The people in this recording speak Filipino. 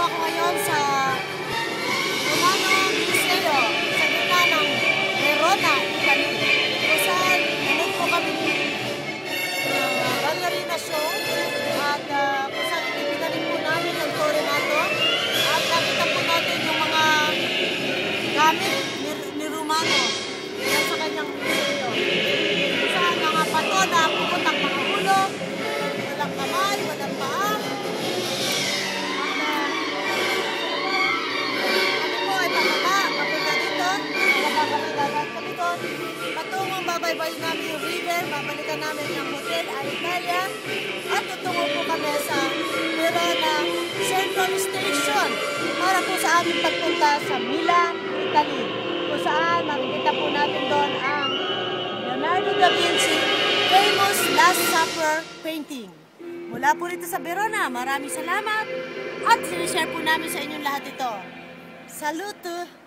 ako ngayon sa Romano Museo sa gitna ng Verona, Italy. Kung saan nanood po kami ballerina show at kung saan ibinaling po namin ang tore nato at nakita po natin yung mga gamit ni Romano sa kanyang museo. Kung saan mga pato na puputang mga ulo, walang kamay, walang paa. Patungong babaybayin namin yung river, babalikan namin ang Hotel Italia at tutungo po kami sa Verona Central Station para po sa aming pagpunta sa Milan, Italy, kung saan makikita po natin doon ang Leonardo da Vinci famous Last Supper painting. Mula po rito sa Verona, maraming salamat at sinishare po namin sa inyong lahat ito. Salute!